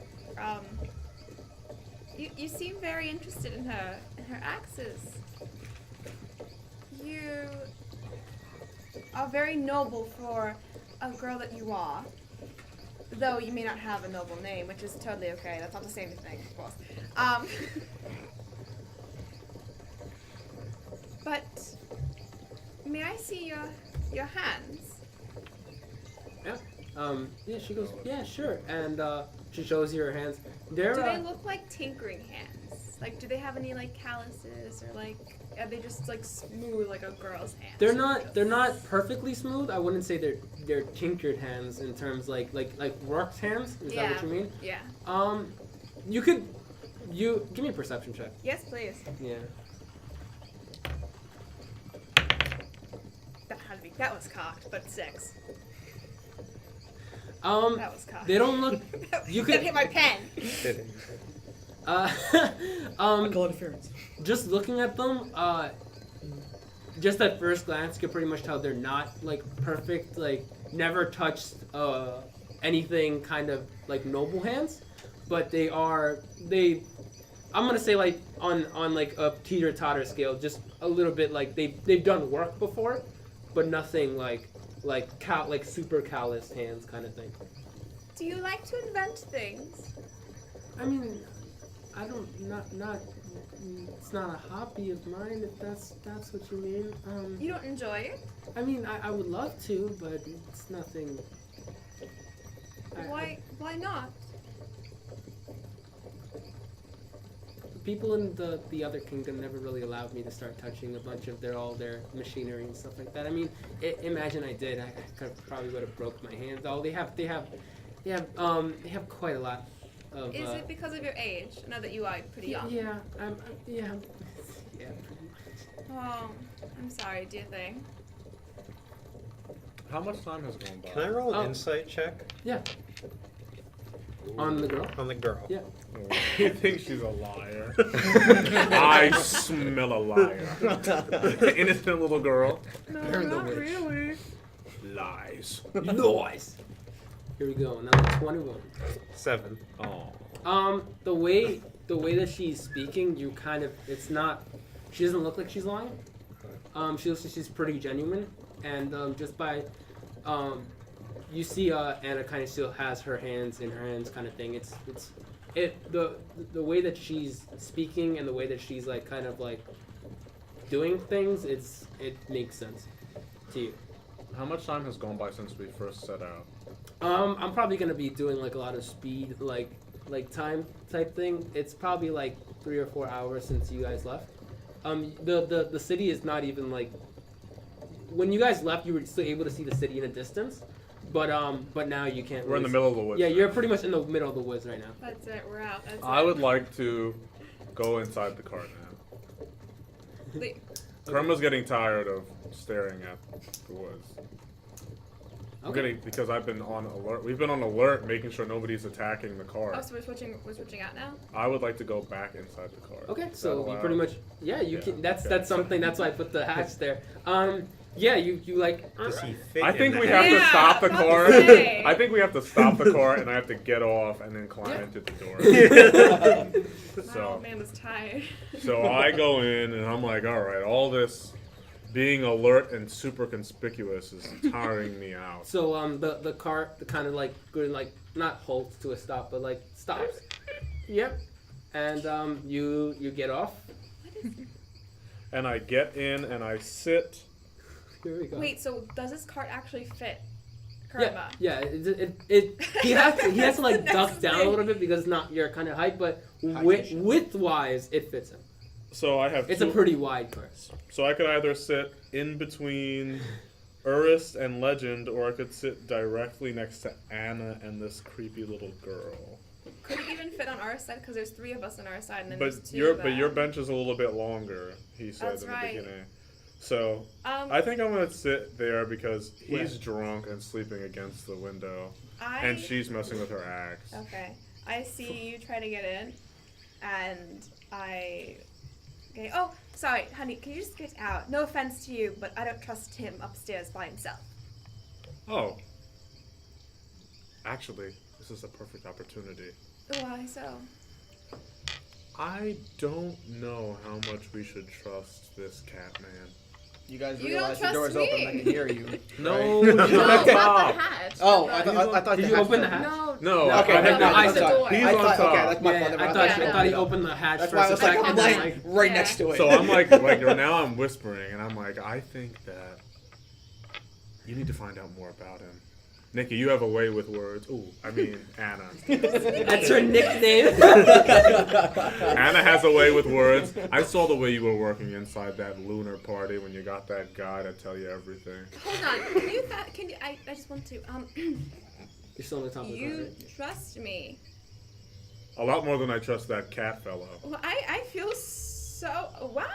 you seem very interested in her axes. You are very noble for a girl that you are. Though you may not have a noble name, which is totally okay. That's not the same thing, of course. But may I see your hands? Yeah. Yeah, she goes, yeah, sure. And she shows you her hands. They're, Do they look like tinkering hands? Like, do they have any like calluses or like are they just like smooth like a girl's hand? they're not perfectly smooth. I wouldn't say they're tinkered hands in terms like worked hands. Is that what you mean? Yeah. You give me a perception check. Yes, please. Yeah. That was cocked, but 6. That was cocked. They don't look. You That could. hit my pen. Interference. Just looking at them, just at first glance, you can pretty much tell they're not like perfect, like never touched anything kind of like noble hands, but they are I'm gonna say like on like a teeter-totter scale, just a little bit like they've done work before, but nothing like super calloused hands kind of thing. Do you like to invent things? I mean, I don't not it's not a hobby of mine if that's what you mean. You don't enjoy it? I mean, I would love to, but it's nothing. Why not? People in the other kingdom never really allowed me to start touching a bunch of all their machinery and stuff like that. I mean, imagine I did, I probably would have broke my hands. Oh, they have quite a lot of. Is it because of your age? Now that you are pretty young. Yeah, yeah, pretty much. Oh, I'm sorry, dear thing. How much time has gone by? Can I roll an insight check? Yeah. On the girl? On the girl. Yeah. He thinks she's a liar. I smell a liar. Innocent little girl. No, They're the not witch. really. Lies. Noise. Here we go. Another 21. 7. Oh. The way that she's speaking, you kind of she doesn't look like she's lying. She looks like she's pretty genuine, and just by you see Anna kind of still has her hands in her hands kind of thing. The way that she's speaking and the way that she's like kind of like doing things, it makes sense to you. How much time has gone by since we first set out? I'm probably gonna be doing like a lot of speed like time type thing. It's probably like 3 or 4 hours since you guys left. The city is not even like when you guys left, you were still able to see the city in a distance, but now you can't. We're in the really middle of the woods. Yeah, now. you're pretty much in the middle of the woods right now. That's it. We're out. That's I it. would like to go inside the car now. Wait, Karma's getting tired of staring at the woods. Okay. Because I've been on alert. We've been on alert, making sure nobody's attacking the car. Oh, so we're switching out now? I would like to go back inside the car. Okay, Is so that you allowed? pretty much you Yeah, can. That's okay. something. That's why I put the hatch there. Yeah, you like. Does he fit I in think the we hat? have to Yeah, stop the about to car. say. I think we have to stop the car, and I have to get off and then climb into the door. My old man was tired. So I go in, and I'm like, all right, all this being alert and super conspicuous is tiring me out. So the car kind of like good like not halts to a stop but like stops. Yep. And you get off. And I get in, and I sit. Here we go. Wait, so does this cart actually fit Yeah, Karma? yeah. He has to like That's duck the down a thing. little bit because it's not your kind of height, but Hydration. width wise it fits him. So I have It's a two- pretty wide car. So I could either sit in between Urist and Legend, or I could sit directly next to Anna and this creepy little girl. Could it even fit on our side? Because there's 3 of us on our side, and then there's But 2 your of them. bench is a little bit longer, he said That's in right. the beginning. So I think I'm gonna sit there because he's drunk and sleeping against the window, and she's messing with her axe. Okay. I see you try to get in, and I... Okay. Oh, sorry, honey, can you just get out? No offense to you, but I don't trust him upstairs by himself. Oh, actually, this is a perfect opportunity. Why so? I don't know how much we should trust this cat man. You guys You realize don't the door's trust open, I me. can hear you. No, right? No, not not the hatch. Oh, Not I thought Did the you hatch open the was hatch? No. No, Okay, I no, have no, not. I'm sorry. He's I on thought, top. okay, that's my Yeah, fault. I Never thought, mind. I thought he opened the hatch That's first why I was a like, second, I'm and like then, right Yeah. next to it. So I'm like now I'm whispering, and I'm like, I think that you need to find out more about him. Nikki, you have a way with words. Ooh, I mean Anna. That's her nickname. Anna has a way with words. I saw the way you were working inside that lunar party when you got that guy to tell you everything. Hold on. Can you? I just want to. You're still on the top of the You right? trust me. A lot more than I trust that cat fellow. Well, I feel so. Wow.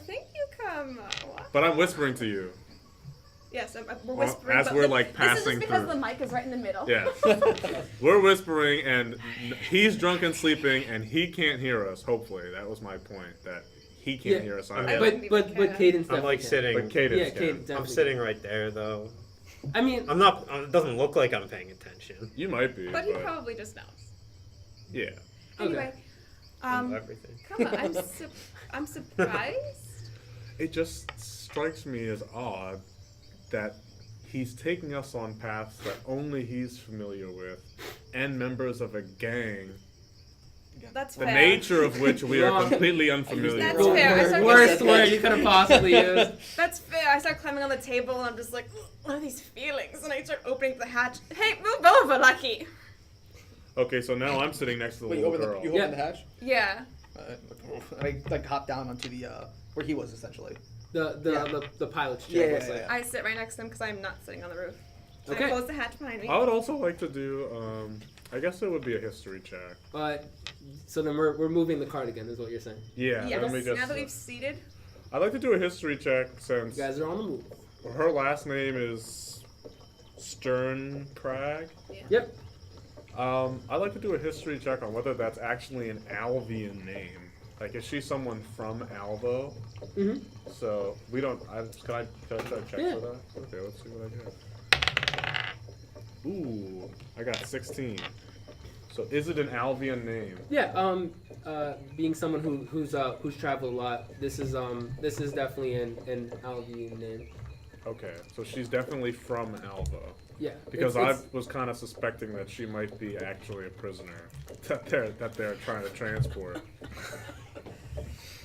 Thank you, Come. Wow. But I'm whispering to you. Yes, we're Well, whispering. as but we're, this- like, This is passing just because through. the mic is right in the middle. Yes. We're whispering, and he's drunk and sleeping, and he can't hear us. Hopefully, that was my point. That he can't Yeah. hear us. I But Cadence I'm like definitely sitting. But Cadence Yeah, can. Cadence I'm definitely sitting right there though. can. I mean, I'm not. It doesn't look like I'm paying attention. You might be. But he probably just knows. Yeah. Anyway, Everything. come on. I'm surprised. It just strikes me as odd that he's taking us on paths that only he's familiar with, and members of a gang, That's the fair. nature of which we are Wrong. completely unfamiliar That's with. fair. I started Worst getting- word you could have possibly used. That's fair. I start climbing on the table and I'm just like, what are these feelings? And I start opening the hatch. Hey, move over, Lucky. Okay, so now I'm sitting next to the Wait, you little open girl. the, you Yeah. open the hatch? Yeah. And I like hop down onto the where he was essentially. The pilot's Yeah, chair. yeah, was like- yeah. I sit right next to him because I'm not sitting on the roof. Okay. I close the hatch behind me. I would also like to do, I guess it would be a history check. So then we're moving the card again, is what you're saying. Yeah, Yes. let me just. Now that we've seated, I'd like to do a history check You since guys are on the move. her last name is Stern Crag. Yep. I'd like to do a history check on whether that's actually an Alvian name. Like, is she someone from Alvo? Mm-hmm. So we don't. Can I try to check Yeah. for that? Okay, let's see what I get. Ooh, I got 16. So is it an Alvian name? Yeah. Being someone who's traveled a lot, this is definitely an Alvian name. Okay, so she's definitely from Alvo. Yeah. Because it's- I was kind of suspecting that she might be actually a prisoner that they're trying to transport.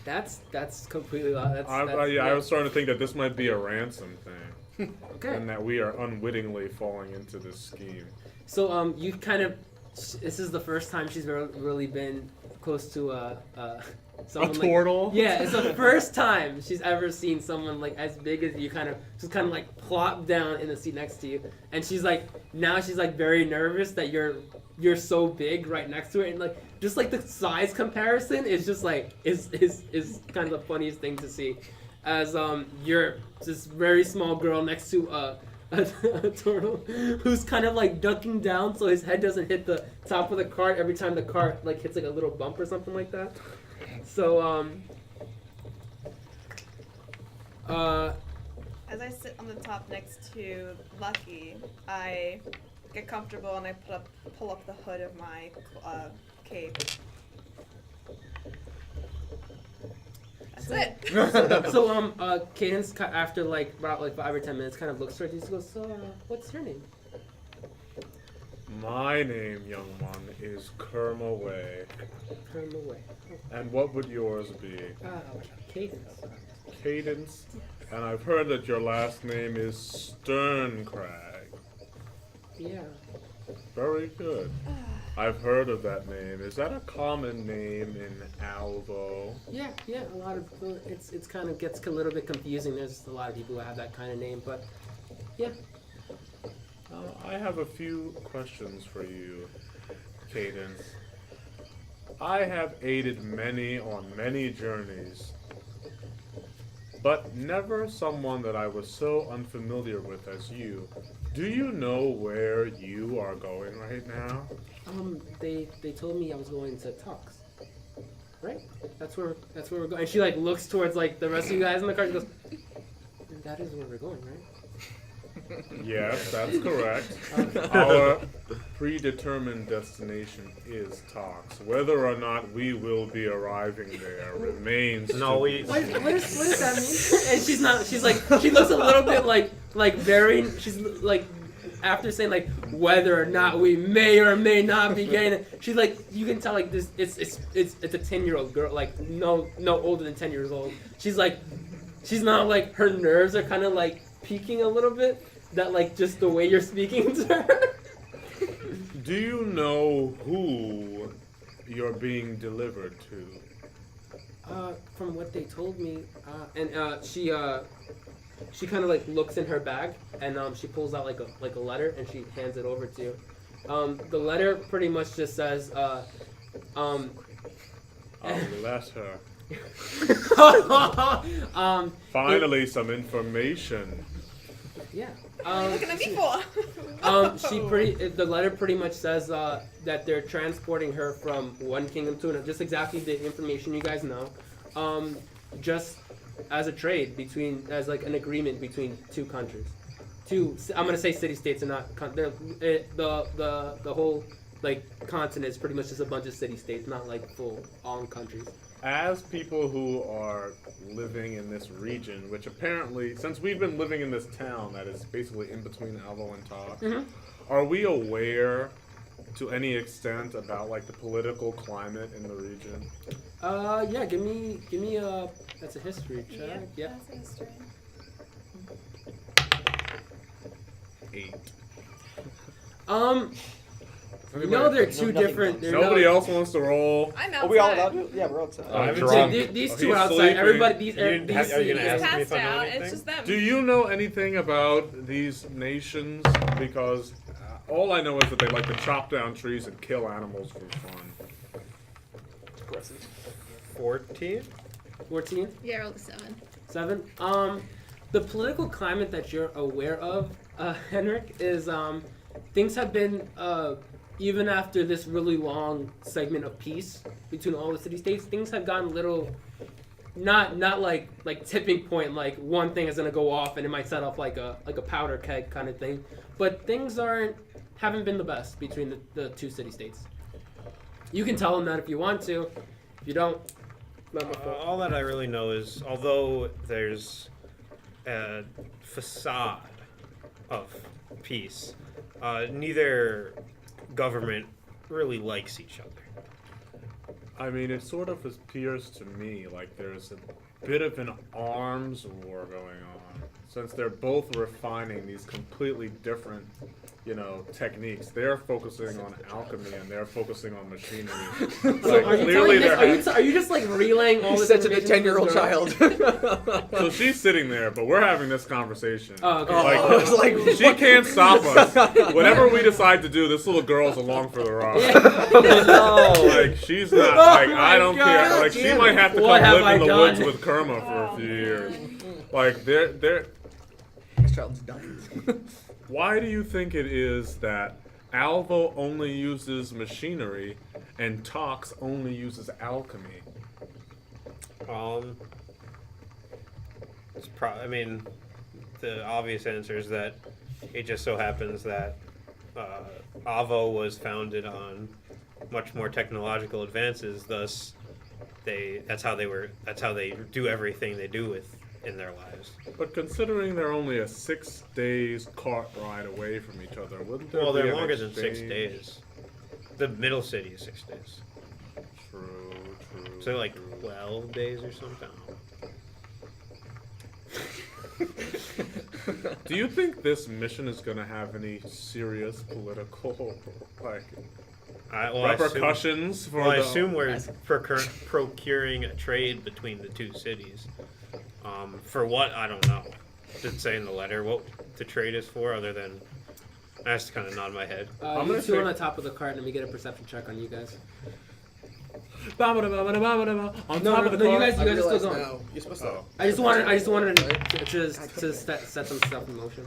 That's completely that's I was starting to think that this might be a ransom thing, okay. and that we are unwittingly falling into this scheme. So you kind of this is the first time she's really been close to someone A like, turtle? yeah, it's the first time she's ever seen someone like as big as you, kind of like plop down in the seat next to you, and she's like very nervous that you're so big right next to her, and like just like the size comparison is just like is kind of the funniest thing to see, as you're this very small girl next to a turtle who's kind of like ducking down so his head doesn't hit the top of the cart every time the cart like hits like a little bump or something like that. So as I sit on the top next to Lucky, I get comfortable and I pull up the hood of my cape. That's it. so Cadence after about 5 or 10 minutes kind of looks towards you and goes, so what's your name? My name, young one, is Kermaway. Turn away. And what would yours be? Cadence. Cadence. And I've heard that your last name is Sterncrag. Yeah. Very good. I've heard of that name. Is that a common name in Alvo? Yeah. A lot of it's kind of gets a little bit confusing. There's a lot of people who have that kind of name, but yeah. I have a few questions for you, Cadence. I have aided many on many journeys, but never someone that I was so unfamiliar with as you. Do you know where you are going right now? They told me I was going to Taux. Right? That's where we're going. And she like looks towards like the rest of you guys in the car and goes, that is where we're going, right? Yes, that's correct. Our predetermined destination is Taux. Whether or not we will be arriving there remains No, to we. be What seen. does that mean? And she's not. She's like. She looks a little bit like very. She's like after saying like whether or not we may or may not be getting it. She's like you can tell like this. It's a 10-year-old girl. Like no older than 10 years old. She's like she's not like her nerves are kind of like peaking a little bit. that like just the way you're speaking to her. Do you know who you're being delivered to? From what they told me, and she kind of like looks in her bag and she pulls out like a letter and she hands it over to you. The letter pretty much just says A letter. Finally, some information. Yeah. Looking at me for. The letter pretty much says that they're transporting her from one kingdom to another. Just exactly the information you guys know. Just as a trade as like an agreement between two countries. I'm gonna say city-states and not the whole like continent is pretty much just a bunch of city-states, not like full-on countries. As people who are living in this region, which apparently, since we've been living in this town that is basically in between Alvo and Taux, are we aware to any extent about like the political climate in the region? Yeah, give me that's a history check. Yeah. That's a history. 8. No, they're two different. Nobody else wants to roll. I'm Are outside. we all allowed to? Yeah, we're outside. I'm So drunk. these Oh, two he's are outside. sleeping. Everybody, Are you gonna ask me He's if I know passed out. anything? It's just them. Do you know anything about these nations? Because all I know is that they like to chop down trees and kill animals for fun. 14? 14? Yeah, roll the 7. 7. The political climate that you're aware of, Henrik, is things have been even after this really long segment of peace between all the city-states, things have gotten a little not like tipping point, like one thing is gonna go off and it might set off like a powder keg kind of thing, but things haven't been the best between the two city-states. You can tell them that if you want to. If you don't, let me know. All that I really know is, although there's a facade of peace, neither government really likes each other. I mean, it sort of appears to me like there's a bit of an arms war going on, since they're both refining these completely different, techniques. They're focusing on alchemy and they're focusing on machinery. So are you telling this? Are you just like relaying all this Said to the information 10-year-old this girl? child. So she's sitting there, but we're having this conversation. Oh, okay. Oh, it's like She can't stop us. Whatever we decide to do, this little girl's along for the ride. no. Like, she's not, Oh my I don't God, care. Like, she damn might it. have to What come have live in I the done? woods with Kerma for a few years. Like, they're This child's dying. why do you think it is that Alvo only uses machinery and Taux only uses alchemy? I mean, the obvious answer is that it just so happens that Avo was founded on much more technological advances. Thus, that's how they do everything they do in their lives. But considering they're only a 6 days cart ride away from each other, wouldn't there Well, be they're an longer than 6 exchange? days. The middle city is 6 days. True. So like true. 12 days or something. Do you think this mission is going to have any serious political, repercussions for I the... assume we're procuring a trade between the two cities. For what, I don't know. Did it say in the letter what the trade is for, other than... I just kind of nod my head. I'm You gonna two say- on the top of the cart, and let me get a perception check on you guys. On No, top of the you car. guys are still realize going. now, you're supposed to. I just wanted to set some stuff in motion.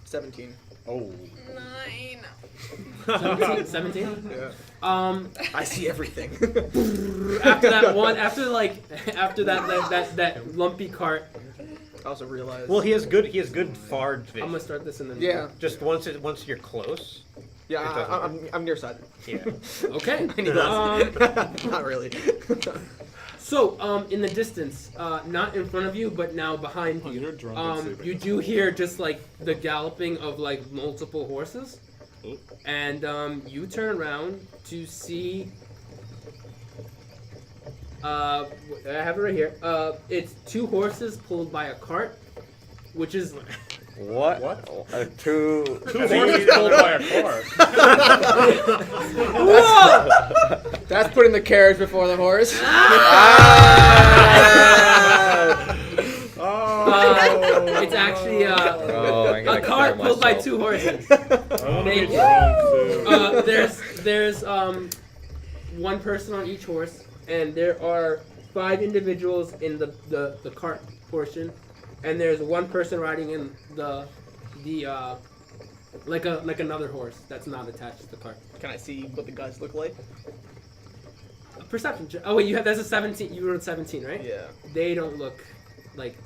17. Oh. 9. 17? Yeah. I see everything. After that lumpy cart, I also realized. Well, he has good far vision. I'm gonna start this in the Yeah. Just once you're close. Yeah, It doesn't I'm nearsighted. Yeah. Okay. I need glasses. Not really. So, in the distance, not in front of you, but now behind Oh, you, you're drunk and sleeping. you do hear just like the galloping of like multiple horses, Oh. and you turn around to see. I have it right here. It's 2 horses pulled by a cart, which is What? What? Two. Two horses pulled by a cart. That's putting the carriage before the horse. It's actually I'm a gonna cart kill pulled by myself. 2 horses. I'm They- drunk too. There's one person on each horse, and there are 5 individuals in the cart portion, and there's one person riding in the like another horse that's not attached to the cart. Can I see what the guys look like? A perception check. Oh wait, that's a 17. You rolled 17, right? Yeah. They don't look like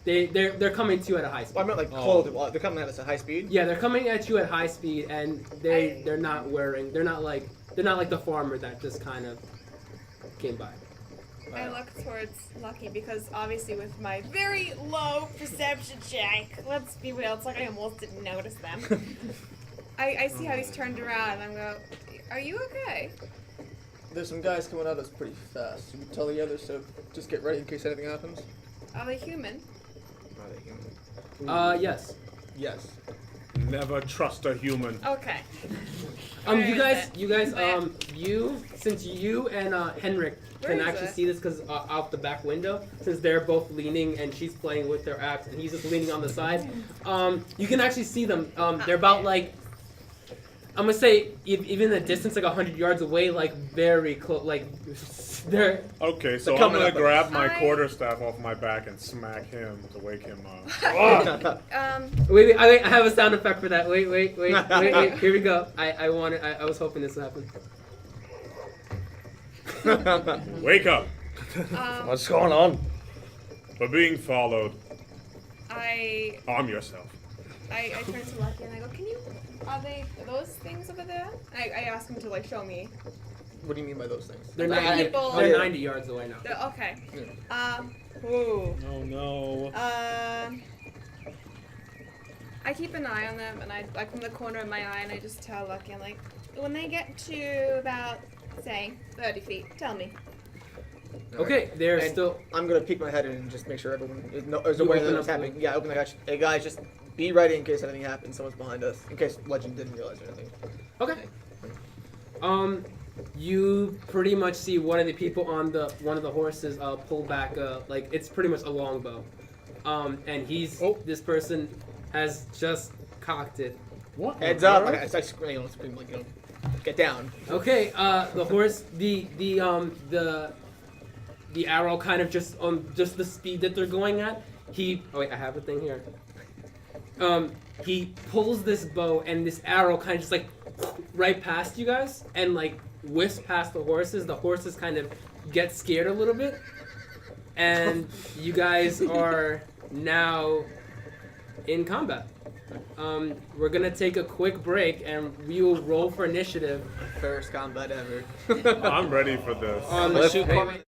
they're coming to you at a high speed. Well, I meant like clothed. They're coming at us at high speed. Yeah, they're coming at you at high speed, and they're not like the farmer that just kind of came by. I look towards Lucky because obviously with my very low perception check, let's be real, it's like I almost didn't notice them. I see how he's turned around and I'm going, are you okay? There's some guys coming at us pretty fast. You can tell the others to just get ready in case anything happens. Are they human? Are they human? Yes. Yes. Never trust a human. Okay. You Where guys, is it? since you and Henrik Where can is actually it? see this because out the back window, since they're both leaning and she's playing with their axe and he's just leaning on the side, you can actually see them. They're about like, I'm gonna say even the distance like 100 yards away, like very close, like they're. Okay, so They're I'm coming gonna up. grab my I- quarterstaff off my back and smack him to wake him up. Wait, I have a sound effect for that. Wait. Here we go. I was hoping this would happen. Wake up! What's going on? We're being followed. I Arm yourself. turn to Lucky and I go, are those things over there? I ask him to like show me. What do you mean by those things? They're Like 90, people- they're 90 yards away now. Okay. Yeah. Ooh. Oh no. I keep an eye on them, and I like from the corner of my eye, and I just tell Lucky, I'm like, when they get to about, say, 30 feet, tell me. Okay, they're And still. I'm gonna peek my head in and just make sure everyone is You aware open that up it's the- happening. Yeah, open the hatch. Hey guys, just be ready in case anything happens. Someone's behind us. In case Legend didn't realize anything. Okay. You pretty much see one of the people on one of the horses pull back like it's pretty much a longbow, and this person has just cocked it. What? Heads up! I scream like get down. Okay, the horse, the arrow kind of just on just the speed that they're going at. I have a thing here. He pulls this bow and this arrow kind of just like right past you guys and like whisks past the horses. The horses kind of get scared a little bit, and you guys are now in combat. We're gonna take a quick break and we will roll for initiative. First combat ever. I'm ready for this. On Let's the shoot.